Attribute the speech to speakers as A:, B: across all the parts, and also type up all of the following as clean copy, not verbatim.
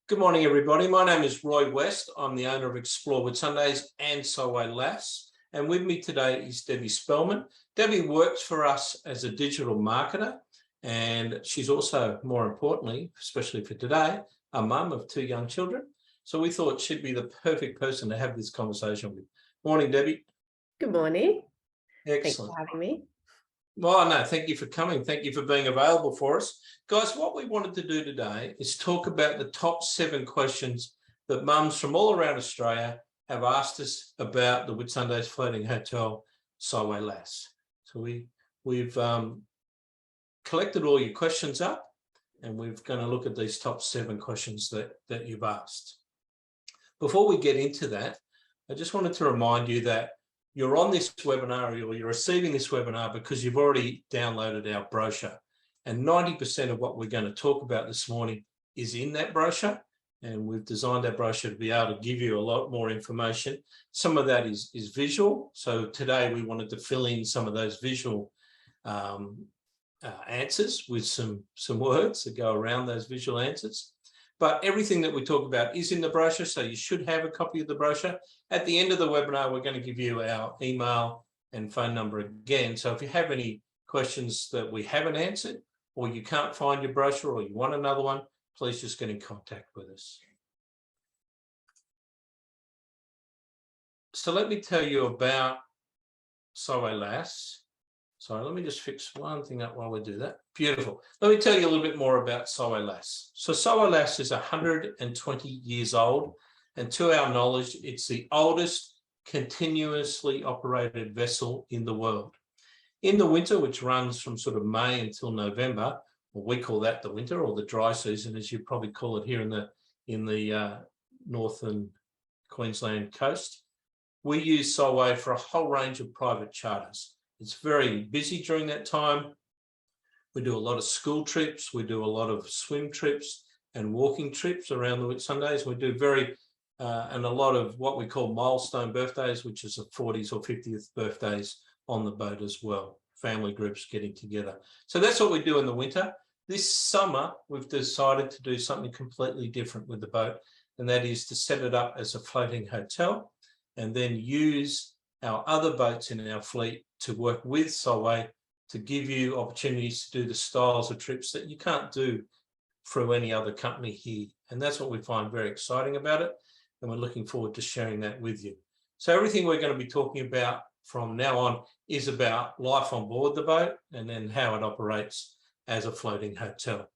A: Good morning, everybody. My name is Roy West. I'm the owner of Explore Whitsundays and Solway Lass. And with me today is Debbie Spellman. Debbie works for us as a digital marketer, and she's also, more importantly, especially for today, a mum of 2 young children. So we thought she'd be the perfect person to have this conversation with. Morning, Debbie.
B: Good morning.
A: Excellent.
B: Thanks for having me.
A: Well, no, thank you for coming. Thank you for being available for us. Guys, what we wanted to do today is talk about the top 7 questions that mums from all around Australia have asked us about the Whitsundays Floating Hotel, Solway Lass. So we've collected all your questions up, and we're going to look at these top 7 questions that you've asked. Before we get into that, I just wanted to remind you that you're on this webinar, or you're receiving this webinar because you've already downloaded our brochure. And 90% of what we're going to talk about this morning is in that brochure. And we've designed our brochure to be able to give you a lot more information. Some of that is visual. So today we wanted to fill in some of those visual answers with some words that go around those visual answers. But everything that we talk about is in the brochure, so you should have a copy of the brochure. At the end of the webinar, we're going to give you our email and phone number again. So if you have any questions that we haven't answered, or you can't find your brochure, or you want another one, please just get in contact with us. So let me tell you about Solway Lass. Sorry, let me just fix one thing up while we do that. Beautiful. Let me tell you a little bit more about Solway Lass. So Solway Lass is 120 years old, and to our knowledge, it's the oldest continuously operated vessel in the world. In the winter, which runs from sort of May until November, or we call that the winter, or the dry season, as you probably call it here in the northern Queensland coast, we use Solway for a whole range of private charters. It's very busy during that time. We do a lot of school trips. We do a lot of swim trips and walking trips around the Whitsundays. We do and a lot of what we call milestone birthdays, which is the 40th or 50th birthdays on the boat as well. Family groups getting together. So that's what we do in the winter. This summer, we've decided to do something completely different with the boat, and that is to set it up as a floating hotel and then use our other boats in our fleet to work with Solway to give you opportunities to do the styles of trips that you can't do through any other company here. And that's what we find very exciting about it. And we're looking forward to sharing that with you. So everything we're going to be talking about from now on is about life on board the boat and then how it operates as a floating hotel.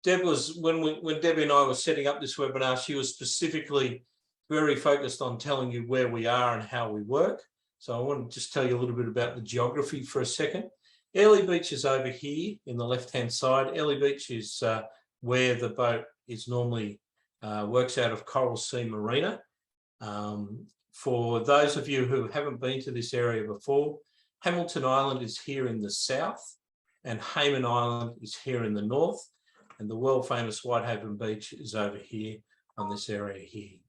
A: Deb was, when Debbie and I were setting up this webinar, she was specifically very focused on telling you where we are and how we work. So I want to just tell you a little bit about the geography for a second. Airlie Beach is over here in the left-hand side. Airlie Beach is where the boat is normally works out of Coral Sea Marina. For those of you who haven't been to this area before, Hamilton Island is here in the south and Hayman Island is here in the north, and the world-famous Whitehaven Beach is over here on this area here.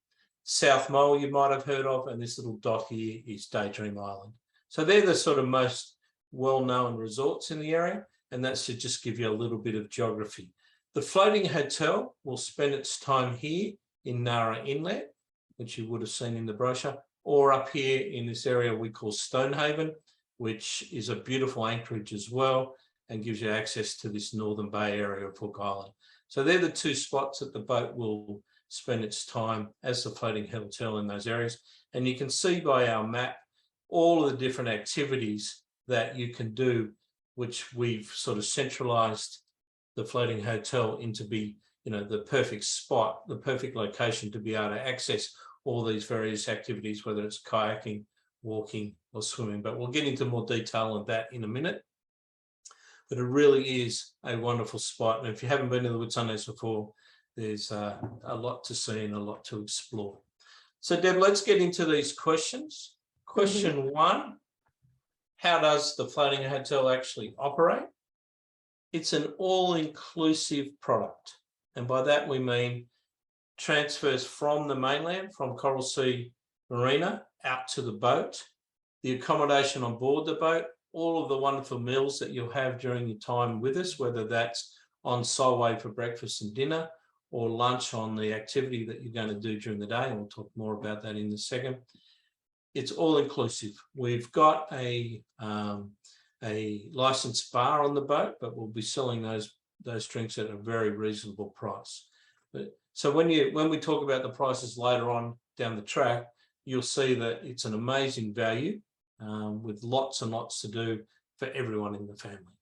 A: South Mole you might have heard of, and this little dot here is Daydream Island. So they're the sort of most well-known resorts in the area, and that should just give you a little bit of geography. The floating hotel will spend its time here in Nara Inlet, which you would have seen in the brochure, or up here in this area we call Stonehaven, which is a beautiful anchorage as well and gives you access to this Northern Bay area of Hook Island. So they're the 2 spots that the boat will spend its time as the floating hotel in those areas. And you can see by our map all of the different activities that you can do, which we've sort of centralized the floating hotel into be, the perfect spot, the perfect location to be able to access all these various activities, whether it's kayaking, walking or swimming. But we'll get into more detail on that in a minute. But it really is a wonderful spot. And if you haven't been to the Whitsundays before, there's a lot to see and a lot to explore. So Deb, let's get into these questions. Question 1, how does the floating hotel actually operate? It's an all-inclusive product. And by that we mean transfers from the mainland, from Coral Sea Marina out to the boat, the accommodation on board the boat, all of the wonderful meals that you'll have during your time with us, whether that's on Solway for breakfast and dinner, or lunch on the activity that you're going to do during the day. And we'll talk more about that in a second. It's all inclusive. We've got a licensed bar on the boat, but we'll be selling those drinks at a very reasonable price. So when we talk about the prices later on down the track, you'll see that it's an amazing value with lots and lots to do for everyone in the family.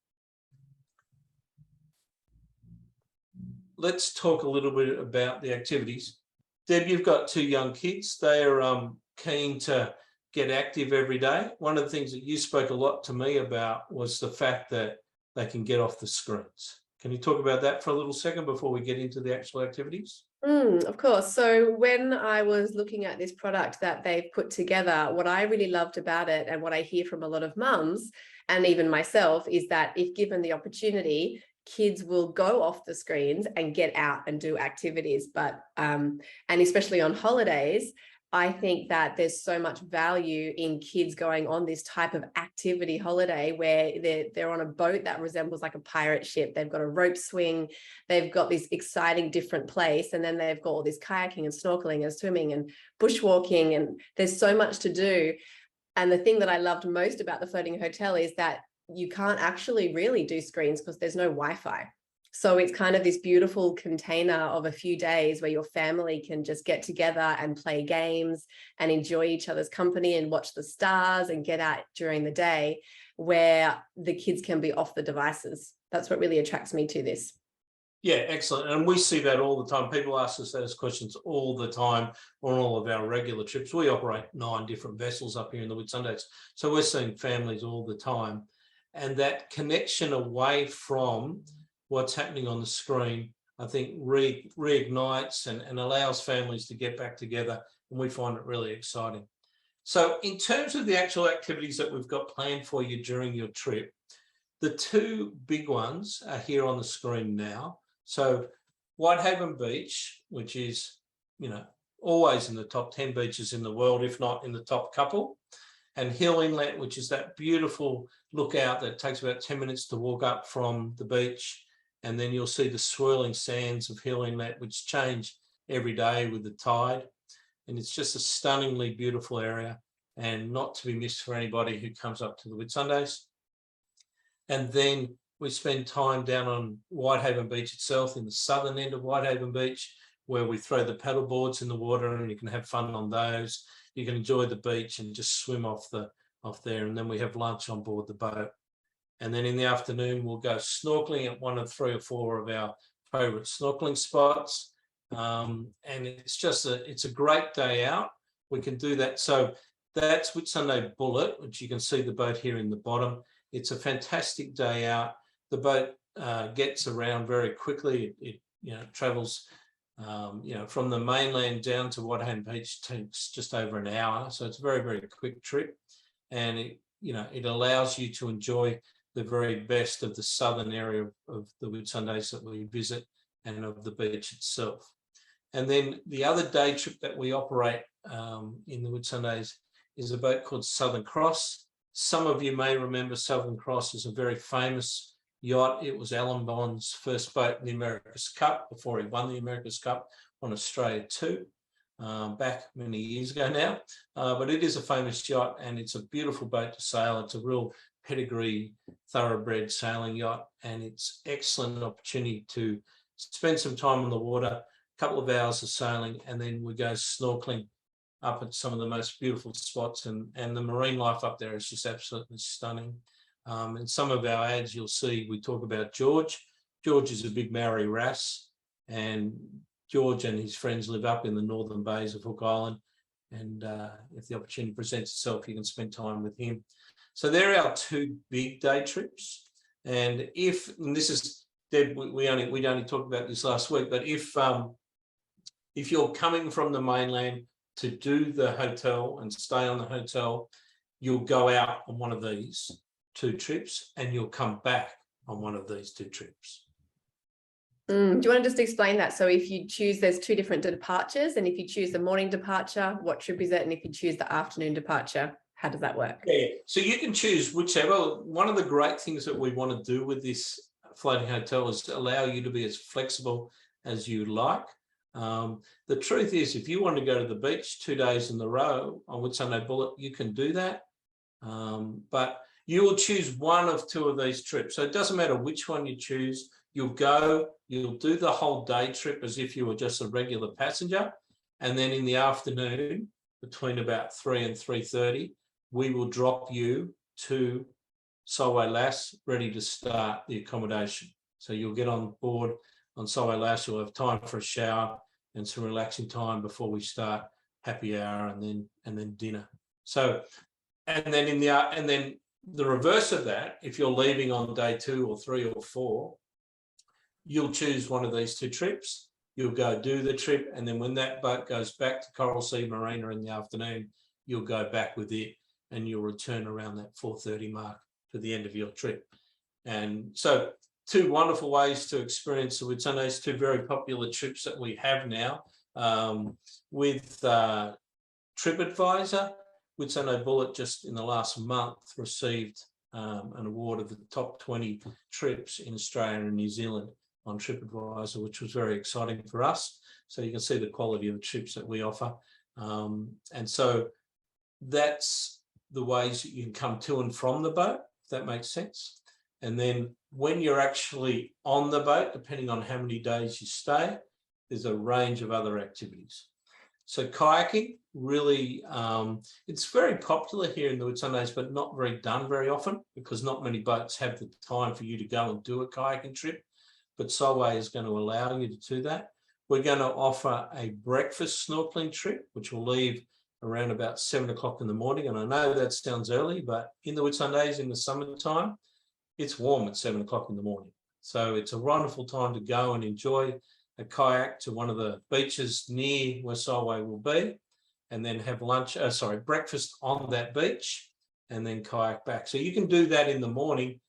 A: Let's talk a little bit about the activities. Deb, you've got 2 young kids. They are keen to get active every day. One of the things that you spoke a lot to me about was the fact that they can get off the screens. Can you talk about that for a little second before we get into the actual activities?
B: Of course. So when I was looking at this product that they've put together, what I really loved about it, and what I hear from a lot of mums and even myself, is that if given the opportunity, kids will go off the screens and get out and do activities. But and especially on holidays, I think that there's so much value in kids going on this type of activity holiday where they're on a boat that resembles like a pirate ship. They've got a rope swing, they've got this exciting different place, and then they've got all this kayaking and snorkeling and swimming and bushwalking, and there's so much to do. And the thing that I loved most about the floating hotel is that you can't actually really do screens because there's no Wi-Fi. So it's kind of this beautiful container of a few days where your family can just get together and play games and enjoy each other's company and watch the stars and get out during the day, where the kids can be off the devices. That's what really attracts me to this.
A: Yeah, excellent. And we see that all the time. People ask us those questions all the time on all of our regular trips. We operate 9 different vessels up here in the Whitsundays. So we're seeing families all the time. And that connection away from what's happening on the screen, I think reignites and allows families to get back together. And we find it really exciting. So in terms of the actual activities that we've got planned for you during your trip, the 2 big ones are here on the screen now. So Whitehaven Beach, which is, always in the top 10 beaches in the world, if not in the top couple, and Hill Inlet, which is that beautiful lookout that takes about 10 minutes to walk up from the beach. And then you'll see the swirling sands of Hill Inlet, which change every day with the tide. And it's just a stunningly beautiful area and not to be missed for anybody who comes up to the Whitsundays. And then we spend time down on Whitehaven Beach itself, in the southern end of Whitehaven Beach, where we throw the paddle boards in the water and you can have fun on those. You can enjoy the beach and just swim off there. And then we have lunch on board the boat. And then in the afternoon, we'll go snorkeling at one of 3 or 4 of our favorite snorkeling spots. And it's a great day out. We can do that. So that's Whitsunday Bullet, which you can see the boat here in the bottom. It's a fantastic day out. The boat gets around very quickly. It travels, from the mainland down to Whitehaven Beach takes just over an hour. So it's a very, very quick trip. And it allows you to enjoy the very best of the southern area of the Whitsundays that we visit and of the beach itself. And then the other day trip that we operate in the Whitsundays is a boat called Southern Cross. Some of you may remember Southern Cross is a very famous yacht. It was Alan Bond's first boat in the America's Cup before he won the America's Cup on Australia 2. Back many years ago now, but it is a famous yacht and it's a beautiful boat to sail. It's a real pedigree, thoroughbred sailing yacht, and it's excellent opportunity to spend some time on the water, a couple of hours of sailing, and then we go snorkeling up at some of the most beautiful spots, and the marine life up there is just absolutely stunning. In some of our ads, you'll see we talk about George. George is a big Maori wrasse, and George and his friends live up in the northern bays of Hook Island. And if the opportunity presents itself, you can spend time with him. So they're our 2 big day trips. And this is, Deb, we only talked about this last week, but if you're coming from the mainland to do the hotel and stay on the hotel, you'll go out on one of these 2 trips and you'll come back on one of these 2 trips.
B: Do you want to just explain that? So if you choose, there's 2 different departures, and if you choose the morning departure, what trip is it? And if you choose the afternoon departure, how does that work?
A: Yeah, so you can choose whichever. One of the great things that we want to do with this floating hotel is allow you to be as flexible as you like. The truth is, if you want to go to the beach 2 days in a row on Whitsunday Bullet, you can do that. But you will choose one of two of these trips. So it doesn't matter which one you choose. You'll go, you'll do the whole day trip as if you were just a regular passenger. And then in the afternoon, between about 3 and 3:30, we will drop you to Solway Lass, ready to start the accommodation. So you'll get on board on Solway Lass, you'll have time for a shower and some relaxing time before we start happy hour and then dinner. So, and then the reverse of that, if you're leaving on day 2 or 3 or 4, you'll choose one of these 2 trips. You'll go do the trip, and then when that boat goes back to Coral Sea Marina in the afternoon, you'll go back with it and you'll return around that 4:30 mark to the end of your trip. And so 2 wonderful ways to experience the Whitsundays, 2 very popular trips that we have now. With TripAdvisor, Whitsunday Bullet just in the last month received an award of the top 20 trips in Australia and New Zealand on TripAdvisor, which was very exciting for us. So you can see the quality of the trips that we offer. And so that's the ways that you can come to and from the boat, if that makes sense. And then when you're actually on the boat, depending on how many days you stay, there's a range of other activities. So kayaking, really, it's very popular here in the Whitsundays, but not very done very often because not many boats have the time for you to go and do a kayaking trip. But Solway is going to allow you to do that. We're going to offer a breakfast snorkeling trip, which will leave around about 7 o'clock in the morning. And I know that sounds early, but in the Whitsundays in the summertime, it's warm at 7 o'clock in the morning. So it's a wonderful time to go and enjoy a kayak to one of the beaches near where Solway will be, and then have breakfast on that beach, and then kayak back. So you can do that in the morning.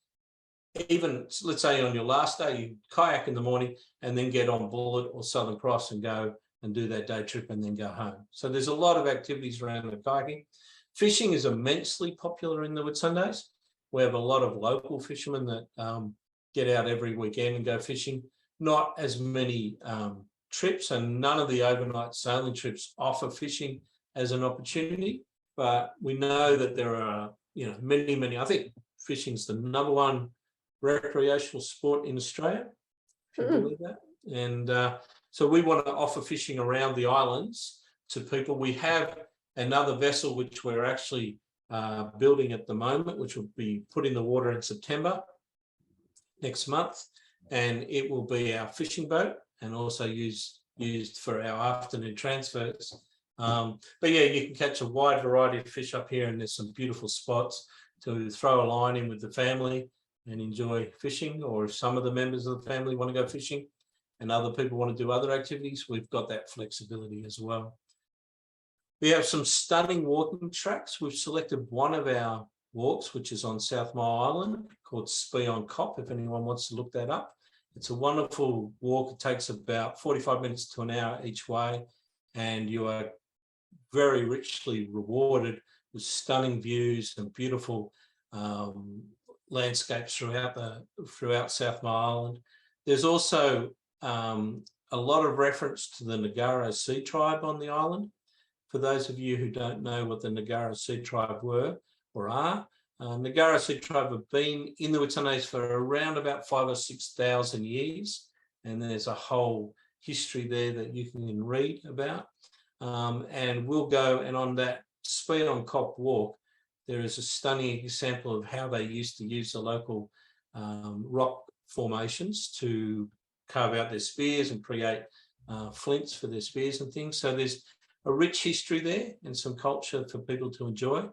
A: Even, let's say on your last day, you kayak in the morning and then get on Bullet or Southern Cross and go and do that day trip and then go home. So there's a lot of activities around the kayaking. Fishing is immensely popular in the Whitsundays. We have a lot of local fishermen that get out every weekend and go fishing. Not as many trips, and none of the overnight sailing trips offer fishing as an opportunity. But we know that there are, many. I think fishing is the #1 recreational sport in Australia, if you believe that. And so we want to offer fishing around the islands to people. We have another vessel which we're actually building at the moment, which will be put in the water in September next month, and it will be our fishing boat and also used for our afternoon transfers. But yeah, you can catch a wide variety of fish up here, and there's some beautiful spots to throw a line in with the family and enjoy fishing, or if some of the members of the family want to go fishing and other people want to do other activities, we've got that flexibility as well. We have some stunning walking tracks. We've selected one of our walks, which is on South Mile Island, called Spion Cop, if anyone wants to look that up. It's a wonderful walk. It takes about 45 minutes to an hour each way, and you are very richly rewarded with stunning views and beautiful landscapes throughout South Mile Island. There's also a lot of reference to the Ngara Sea Tribe on the island. For those of you who don't know what the Ngara Sea Tribe were or are, Ngara Sea Tribe have been in the Whitsundays for around about 5,000 or 6,000 years, and there's a whole history there that you can read about. And we'll go, and on that Spion Cop walk, there is a stunning example of how they used to use the local rock formations to carve out their spears and create flints for their spears and things. So there's a rich history there and some culture for people to enjoy.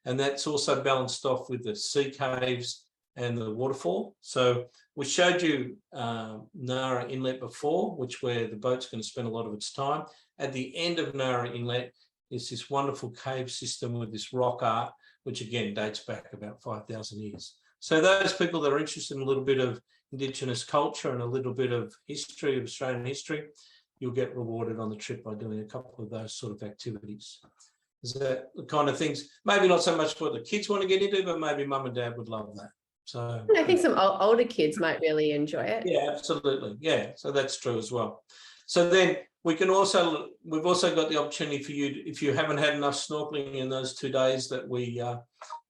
A: And that's also balanced off with the sea caves and the waterfall. So we showed you Nara Inlet before, where the boat's going to spend a lot of its time. At the end of Nara Inlet is this wonderful cave system with this rock art, which again dates back about 5,000 years. So those people that are interested in a little bit of Indigenous culture and a little bit of history, of Australian history, you'll get rewarded on the trip by doing a couple of those sort of activities. Is that the kind of things, maybe not so much what the kids want to get into, but maybe mum and dad would love that. So
B: I think some older kids might really enjoy it.
A: yeah, absolutely. Yeah, so that's true as well. So then we've also got the opportunity for you, if you haven't had enough snorkeling in those 2 days that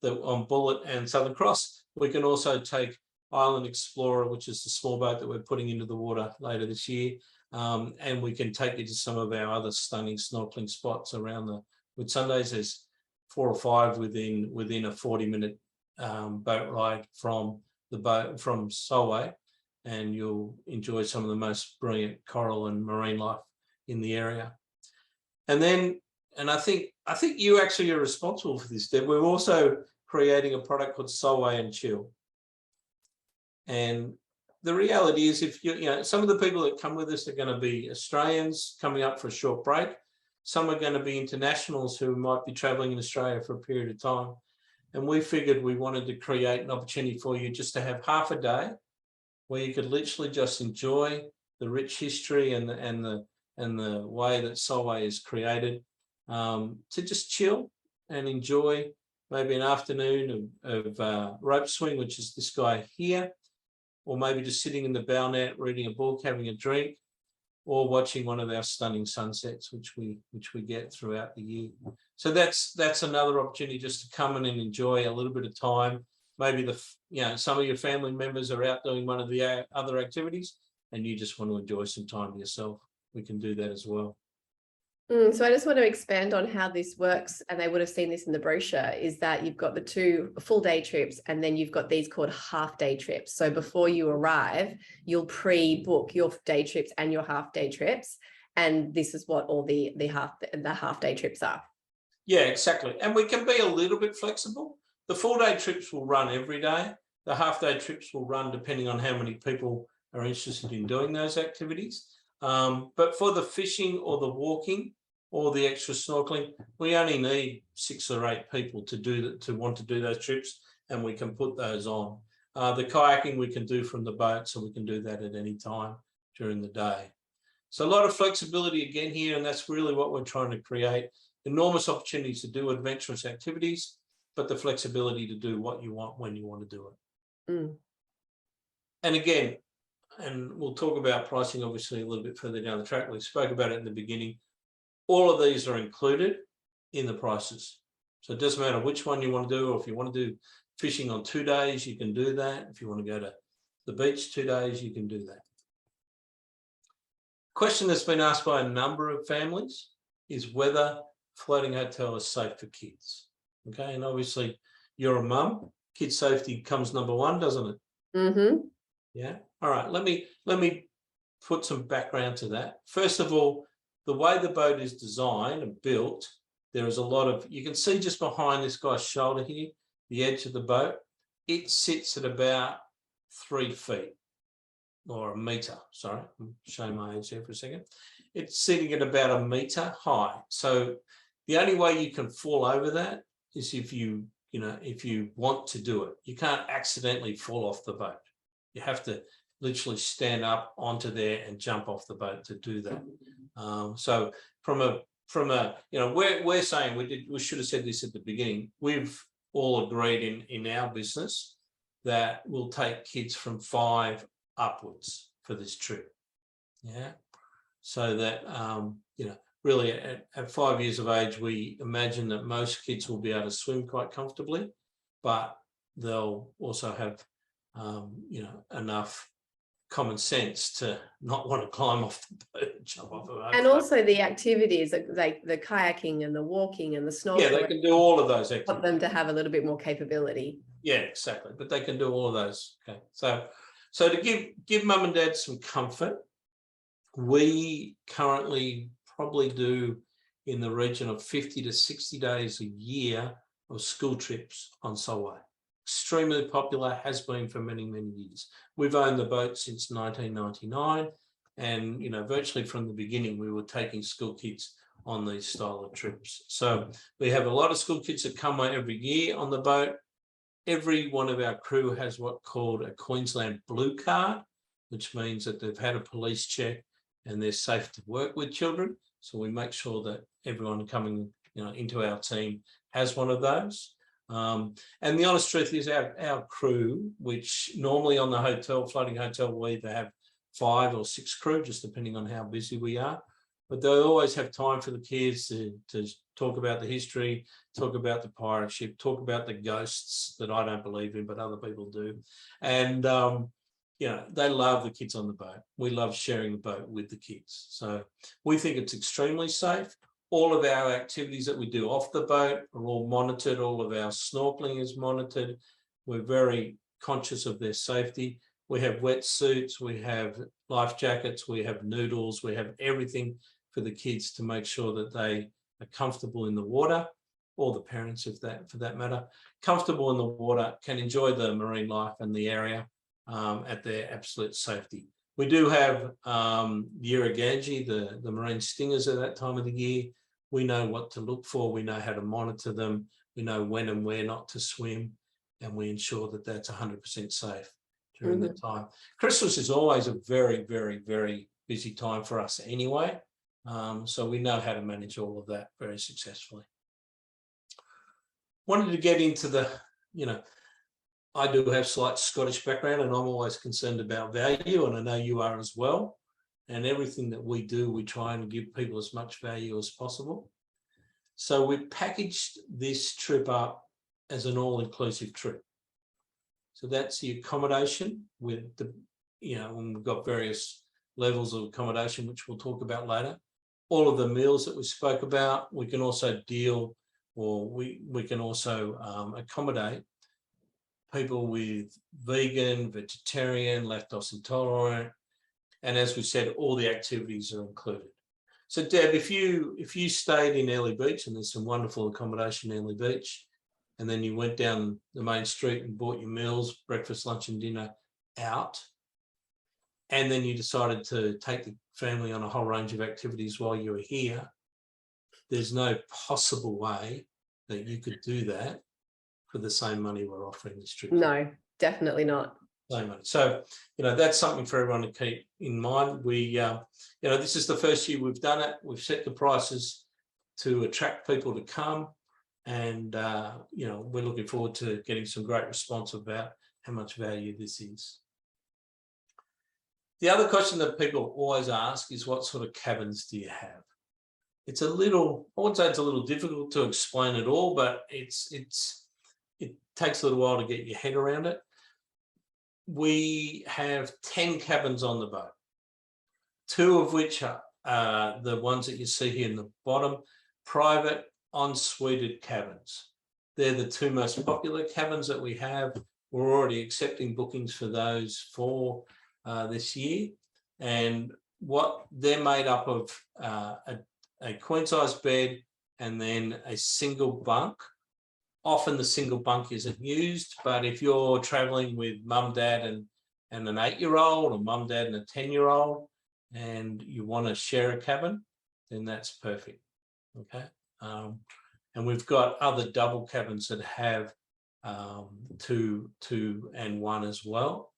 A: that on Bullet and Southern Cross, we can also take Island Explorer, which is the small boat that we're putting into the water later this year, and we can take you to some of our other stunning snorkeling spots around the Whitsundays. There's 4 or 5 within a 40-minute boat ride from Solway, and you'll enjoy some of the most brilliant coral and marine life in the area. And I think you actually are responsible for this, Deb. We're also creating a product called Solway and Chill. And the reality is, if some of the people that come with us are going to be Australians coming up for a short break. Some are going to be internationals who might be traveling in Australia for a period of time. And we figured we wanted to create an opportunity for you just to have half a day where you could literally just enjoy the rich history and the way that Solway is created, to just chill and enjoy maybe an afternoon of rope swing, which is this guy here, or maybe just sitting in the bow net, reading a book, having a drink, or watching one of our stunning sunsets, which we get throughout the year. So that's another opportunity just to come in and enjoy a little bit of time. Maybe some of your family members are out doing one of the other activities, and you just want to enjoy some time yourself. We can do that as well.
B: So I just want to expand on how this works, and they would have seen this in the brochure, is that you've got the 2 full day trips, and then you've got these called half day trips. So before you arrive, you'll pre-book your day trips and your half day trips. And this is what all the half day trips are.
A: Yeah, exactly. And we can be a little bit flexible. The full day trips will run every day. The half day trips will run depending on how many people are interested in doing those activities. But for the fishing or the walking or the extra snorkeling, we only need 6 or 8 people to want to do those trips, and we can put those on. The kayaking we can do from the boat, so we can do that at any time during the day. So a lot of flexibility again here, and that's really what we're trying to create. Enormous opportunities to do adventurous activities, but the flexibility to do what you want when you want to do it. And again, and we'll talk about pricing obviously a little bit further down the track. We spoke about it in the beginning. All of these are included in the prices. So it doesn't matter which one you want to do, or if you want to do fishing on 2 days, you can do that. If you want to go to the beach 2 days, you can do that. Question that's been asked by a number of families is whether floating hotel is safe for kids. Okay, and obviously you're a mum. Kid safety comes number 1, doesn't it?
B: Mm-hmm.
A: Yeah. All right. Let me put some background to that. First of all, the way the boat is designed and built, there is a lot of, you can see just behind this guy's shoulder here, the edge of the boat, it sits at about 3 feet or a metre. Sorry, I'm showing my age there for a second. It's sitting at about 1 metre high. So the only way you can fall over that is if you want to do it. You can't accidentally fall off the boat. You have to literally stand up onto there and jump off the boat to do that. So we're saying we should have said this at the beginning. We've all agreed in our business that we'll take kids from 5 upwards for this trip. Yeah. So that really at 5 years of age, we imagine that most kids will be able to swim quite comfortably, but they'll also have enough common sense to not want to climb off the boat and jump off the boat.
B: And also the activities like the kayaking and the walking and the snorkeling.
A: Yeah, they can do all of those activities.
B: Want them to have a little bit more capability.
A: Yeah, exactly. But they can do all of those. Okay. So to give mum and dad some comfort, we currently probably do in the region of 50 to 60 days a year of school trips on Solway. Extremely popular, has been for many, many years. We've owned the boat since 1999, and virtually from the beginning we were taking school kids on these style of trips. So we have a lot of school kids that come every year on the boat. Every one of our crew has what's called a Queensland Blue Card, which means that they've had a police check and they're safe to work with children. So we make sure that everyone coming into our team has one of those. And the honest truth is our crew, which normally on the hotel, floating hotel, we either have 5 or 6 crew, just depending on how busy we are. But they always have time for the kids to talk about the history, talk about the pirate ship, talk about the ghosts that I don't believe in, but other people do. And, you know, they love the kids on the boat. We love sharing the boat with the kids. So we think it's extremely safe. All of our activities that we do off the boat are all monitored. All of our snorkeling is monitored. We're very conscious of their safety. We have wetsuits, we have life jackets, we have noodles, we have everything for the kids to make sure that they are comfortable in the water, or the parents, if that, for that matter, comfortable in the water, can enjoy the marine life and the area at their absolute safety. We do have the Irriganji, the marine stingers at that time of the year. We know what to look for. We know how to monitor them. We know when and where not to swim, and we ensure that that's 100% safe during that time. Christmas is always a very, very, very busy time for us anyway. So we know how to manage all of that very successfully. Wanted to get into the, you know, I do have slight Scottish background, and I'm always concerned about value, and I know you are as well. And everything that we do, we try and give people as much value as possible. So we packaged this trip up as an all-inclusive trip. So that's the accommodation with the, you know, and we've got various levels of accommodation, which we'll talk about later. All of the meals that we spoke about, we can also deal, or we can also accommodate people with vegan, vegetarian, lactose intolerant, and as we said, all the activities are included. So Deb, if you stayed in Airlie Beach, and there's some wonderful accommodation in Airlie Beach, and then you went down the main street and bought your meals, breakfast, lunch and dinner out, and then you decided to take the family on a whole range of activities while you were here, there's no possible way that you could do that for the same money we're offering this trip.
B: No, definitely not.
A: Same money. So, you know, that's something for everyone to keep in mind. We, you know, this is the first year we've done it. We've set the prices to attract people to come. And, you know, we're looking forward to getting some great response about how much value this is. The other question that people always ask is, what sort of cabins do you have? It's a little, I wouldn't say it's a little difficult to explain it all, but it takes a little while to get your head around it. We have 10 cabins on the boat, 2 of which are the ones that you see here in the bottom, private en-suited cabins. They're the 2 most popular cabins that we have. We're already accepting bookings for those for this year. And what they're made up of a queen size bed and then a single bunk. Often the single bunk isn't used, but if you're traveling with mum, dad, and an 8-year-old, or mum, dad, and a 10-year-old, and you want to share a cabin, then that's perfect. Okay. And we've got other double cabins that have 2 and 1 as well.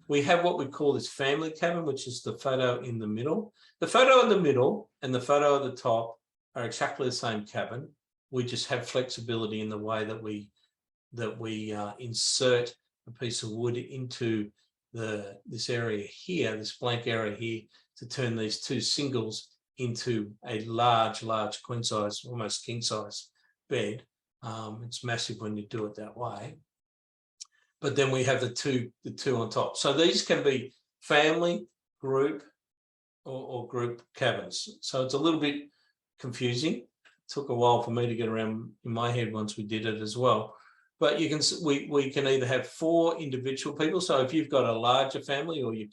A: We have what we call this family cabin, which is the photo in the middle. The photo in the middle and the photo at the top are exactly the same cabin. We just have flexibility in the way that we insert a piece of wood into this area here, this blank area here, to turn these 2 singles into a large queen size, almost king size bed. It's massive when you do it that way. But then we have the two on top. So these can be family, group, or group cabins. So it's a little bit confusing. Took a while for me to get around in my head once we did it as well. But you can, we can either have 4 individual people. So if you've got a larger family, or you've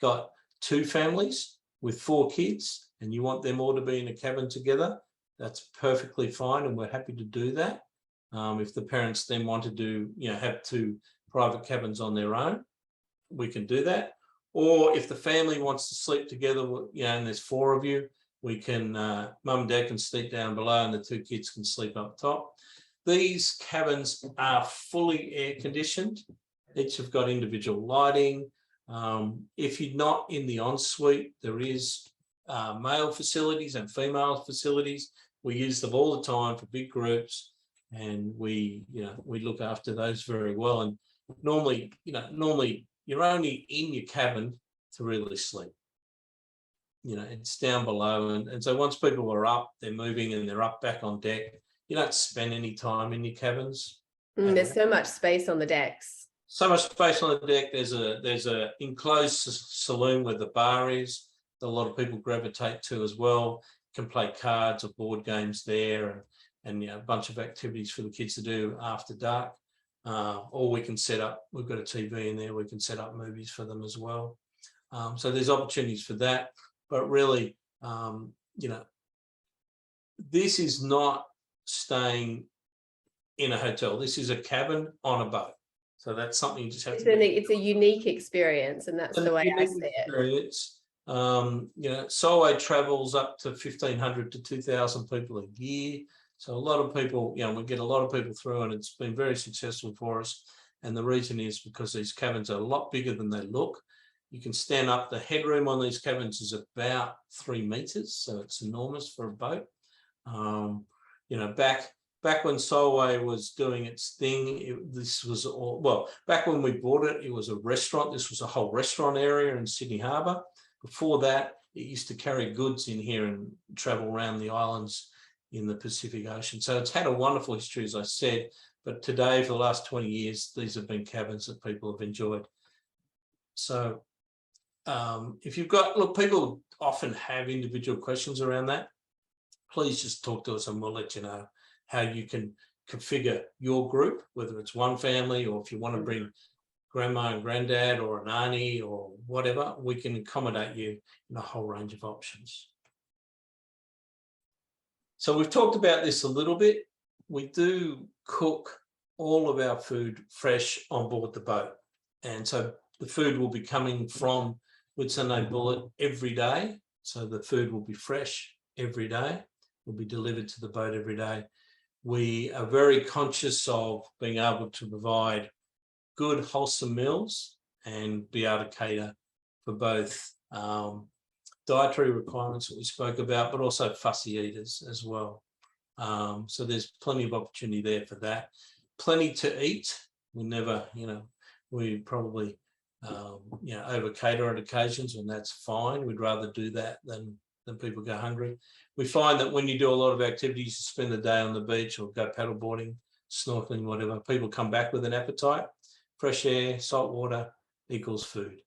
A: got 2 families with 4 kids and you want them all to be in a cabin together, that's perfectly fine, and we're happy to do that. If the parents then want to do, you know, have 2 private cabins on their own, we can do that. Or if the family wants to sleep together, you know, and there's 4 of you, we can, mum and dad can sleep down below and the 2 kids can sleep up top. These cabins are fully air conditioned. Each have got individual lighting. If you're not in the ensuite, there is male facilities and female facilities. We use them all the time for big groups. and we look after those very well. And normally you're only in your cabin to really sleep. It's down below, and so once people are up, they're moving and they're up back on deck. You don't spend any time in your cabins.
B: There's so much space on the decks.
A: So much space on the deck. There's a enclosed saloon where the bar is, that a lot of people gravitate to as well. You can play cards or board games there, and a bunch of activities for the kids to do after dark. Or we can set up, we've got a TV in there, we can set up movies for them as well. So there's opportunities for that. But really, this is not staying in a hotel. This is a cabin on a boat. So that's something you just have to.
B: It's a unique experience, and that's the way I see it.
A: Solway travels up to 1,500 to 2,000 people a year. So a lot of people, we get a lot of people through, and it's been very successful for us. And the reason is because these cabins are a lot bigger than they look. You can stand up. The headroom on these cabins is about 3 meters, so it's enormous for a boat. Back when Solway was doing its thing, back when we bought it, it was a restaurant. This was a whole restaurant area in Sydney Harbour. Before that, it used to carry goods in here and travel around the islands in the Pacific Ocean. So it's had a wonderful history, as I said, but today, for the last 20 years, these have been cabins that people have enjoyed. So if you've got, people often have individual questions around that. Please just talk to us and we'll let you know how you can configure your group, whether it's one family or if you want to bring grandma and granddad or an auntie or whatever, we can accommodate you in a whole range of options. So we've talked about this a little bit. We do cook all of our food fresh on board the boat. And so the food will be coming from Whitsunday Bullet every day. So the food will be fresh every day, will be delivered to the boat every day. We are very conscious of being able to provide good, wholesome meals and be able to cater for both dietary requirements that we spoke about, but also fussy eaters as well. So there's plenty of opportunity there for that. Plenty to eat. We never, we probably, over cater on occasions, and that's fine. We'd rather do that than people go hungry. We find that when you do a lot of activities, you spend the day on the beach or go paddleboarding, snorkeling, whatever, people come back with an appetite. Fresh air, salt water equals food.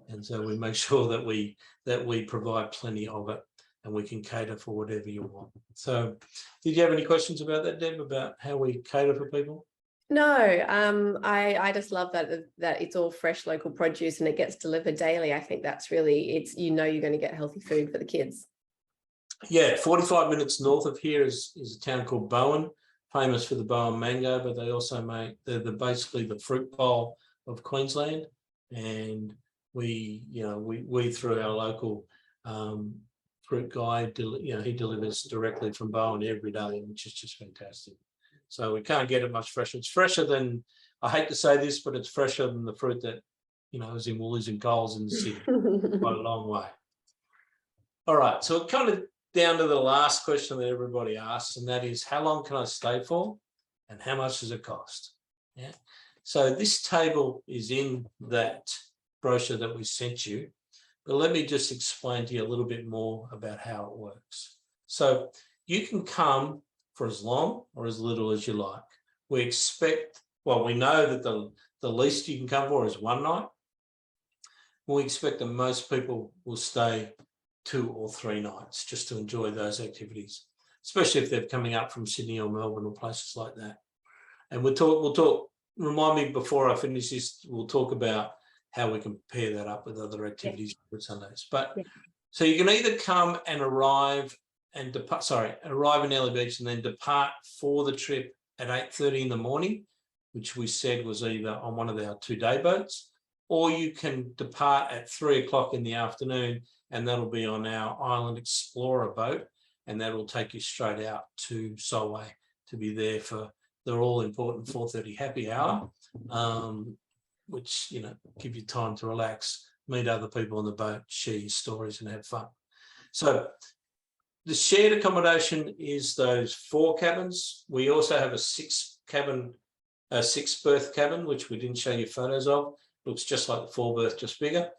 A: And so we make sure that we provide plenty of it and we can cater for whatever you want. So did you have any questions about that, Deb, about how we cater for people?
B: No, I just love that it's all fresh local produce and it gets delivered daily. I think that's really, you're going to get healthy food for the kids.
A: Yeah, 45 minutes north of here is a town called Bowen, famous for the Bowen mango, but they also make they're basically the fruit bowl of Queensland. And we through our local fruit guy, he delivers directly from Bowen every day, which is just fantastic. So we can't get it much fresher. It's fresher than, I hate to say this, but it's fresher than the fruit that, is in Woolies and Coles in the city by a long way. All right, so kind of down to the last question that everybody asks, and that is, how long can I stay for and how much does it cost? Yeah. So this table is in that brochure that we sent you, but let me just explain to you a little bit more about how it works. So you can come for as long or as little as you like. We know that the least you can come for is 1 night. We expect that most people will stay 2 or 3 nights just to enjoy those activities, especially if they're coming up from Sydney or Melbourne or places like that. And we'll talk, remind me before I finish this, we'll talk about how we can pair that up with other activities for Sundays. But so you can either come and arrive in Early Beach and then depart for the trip at 8:30 in the morning, which we said was either on one of our 2-day boats, or you can depart at 3 o'clock in the afternoon, and that'll be on our Island Explorer boat, and that'll take you straight out to Solway to be there for the all-important 4:30 happy hour, which, give you time to relax, meet other people on the boat, share your stories and have fun. So The shared accommodation is those 4 cabins. We also have a 6-berth cabin, which we didn't show you photos of. Looks just like the 4-berth, just bigger.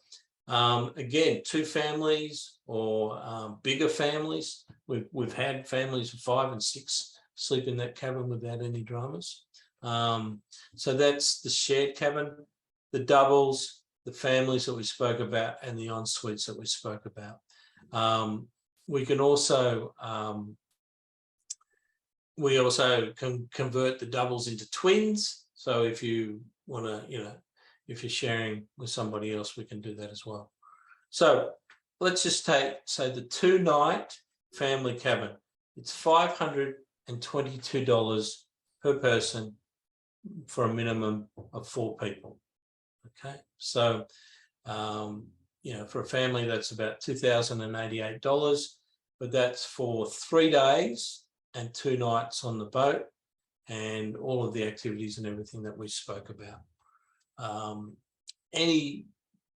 A: Again, 2 families or bigger families. We've had families of 5 and 6 sleep in that cabin without any dramas. So that's the shared cabin, the doubles, the families that we spoke about, and the en suites that we spoke about. We can also can convert the doubles into twins. So if you want to, if you're sharing with somebody else, we can do that as well. So let's just say the 2-night family cabin. It's $522 per person for a minimum of 4 people. Okay, so for a family that's about $2,088, but that's for 3 days and 2 nights on the boat and all of the activities and everything that we spoke about.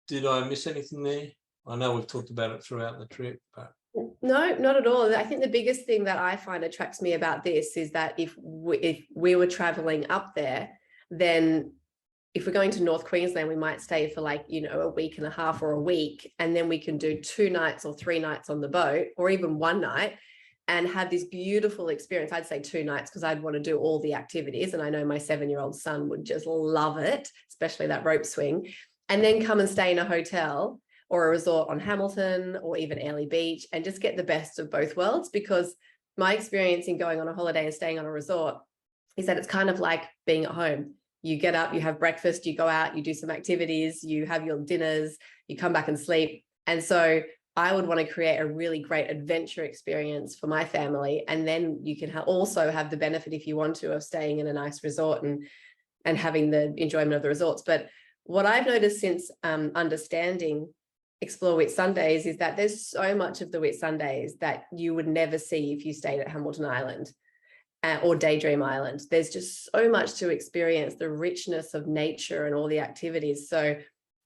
A: Did I miss anything there? I know we've talked about it throughout the trip, but
B: no, not at all. I think the biggest thing that I find attracts me about this is that if we were traveling up there, then if we're going to North Queensland, we might stay for like, a week and a half or a week, and then we can do 2 nights or 3 nights on the boat, or even 1 night, and have this beautiful experience. I'd say 2 nights because I'd want to do all the activities. And I know my 7-year-old son would just love it, especially that rope swing, and then come and stay in a hotel or a resort on Hamilton or even Airlie Beach and just get the best of both worlds. Because my experience in going on a holiday and staying on a resort is that it's kind of like being at home. You get up, you have breakfast, you go out, you do some activities, you have your dinners, you come back and sleep. And so I would want to create a really great adventure experience for my family. And then you can also have the benefit, if you want to, of staying in a nice resort and having the enjoyment of the resorts. But what I've noticed since understanding Explore Whitsundays is that there's so much of the Whitsundays that you would never see if you stayed at Hamilton Island or Daydream Island. There's just so much to experience, the richness of nature and all the activities. So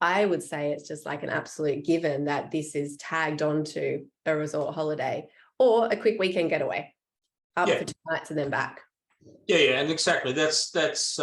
B: I would say it's just like an absolute given that this is tagged onto a resort holiday or a quick weekend getaway up for 2 nights and then back.
A: Yeah, and exactly. That's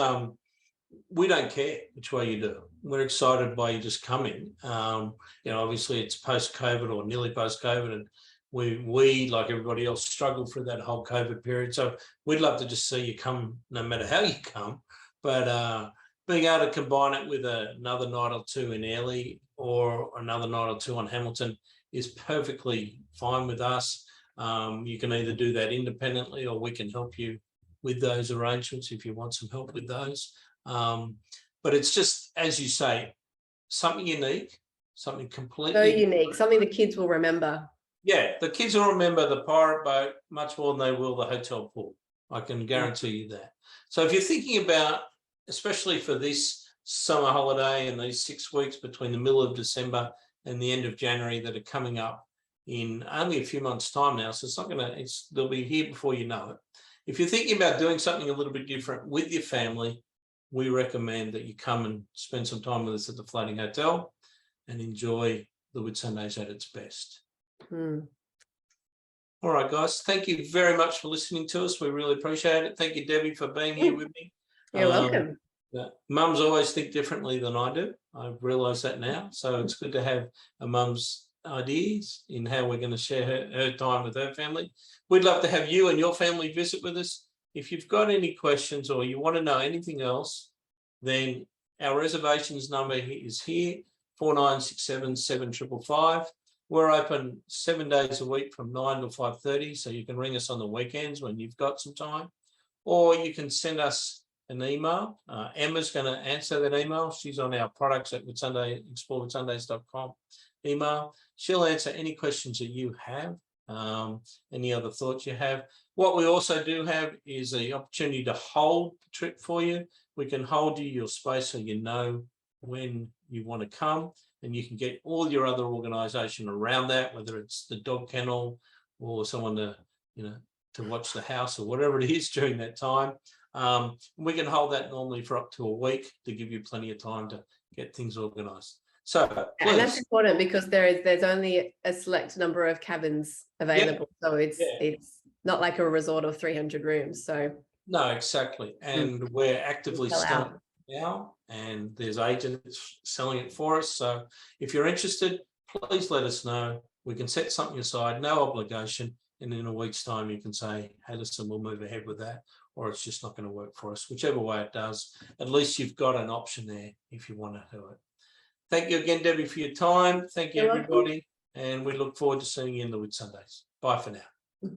A: we don't care which way you do it. We're excited by you just coming. Obviously it's post-COVID or nearly post-COVID, and we like everybody else struggled through that whole COVID period. So we'd love to just see you come no matter how you come. But being able to combine it with another night or 2 in Airlie or another night or 2 on Hamilton is perfectly fine with us. You can either do that independently or we can help you with those arrangements if you want some help with those. But it's just, as you say, something unique, something completely
B: so unique, something the kids will remember.
A: Yeah, the kids will remember the pirate boat much more than they will the hotel pool. I can guarantee you that. So if you're thinking about, especially for this summer holiday and these 6 weeks between the middle of December and the end of January that are coming up in only a few months' time now, so they'll be here before you know it. If you're thinking about doing something a little bit different with your family, we recommend that you come and spend some time with us at the Floating Hotel and enjoy the Whitsundays at its best. All right, guys. Thank you very much for listening to us. We really appreciate it. Thank you, Debbie, for being here with me.
B: You're welcome.
A: Mums always think differently than I do. I've realised that now. So it's good to have a mum's ideas in how we're going to share her time with her family. We'd love to have you and your family visit with us. If you've got any questions or you want to know anything else, then our reservations number is here, 4967 7555. We're open 7 days a week from 9 to 5:30, so you can ring us on the weekends when you've got some time, or you can send us an email. Emma's going to answer that email. She's on our products at explorewhitsundays.com email. She'll answer any questions that you have, any other thoughts you have. What we also do have is the opportunity to hold the trip for you. We can hold you your space so you know when you want to come, and you can get all your other organisation around that, whether it's the dog kennel or someone to watch the house or whatever it is during that time. We can hold that normally for up to a week to give you plenty of time to get things organised. So
B: And that's
A: please,
B: important because there's only a select number of cabins available. So it's not like a resort of 300 rooms. So
A: no, exactly. And we're actively
B: sell
A: selling
B: out.
A: it now, and there's agents selling it for us. So if you're interested, please let us know. We can set something aside, no obligation. And in a week's time, you can say, hey, listen, we'll move ahead with that, or it's just not going to work for us. Whichever way it does, at least you've got an option there if you want to do it. Thank you again, Debbie, for your time. Thank you,
B: You're welcome.
A: everybody. And we look forward to seeing you in the Whitsundays. Bye for now.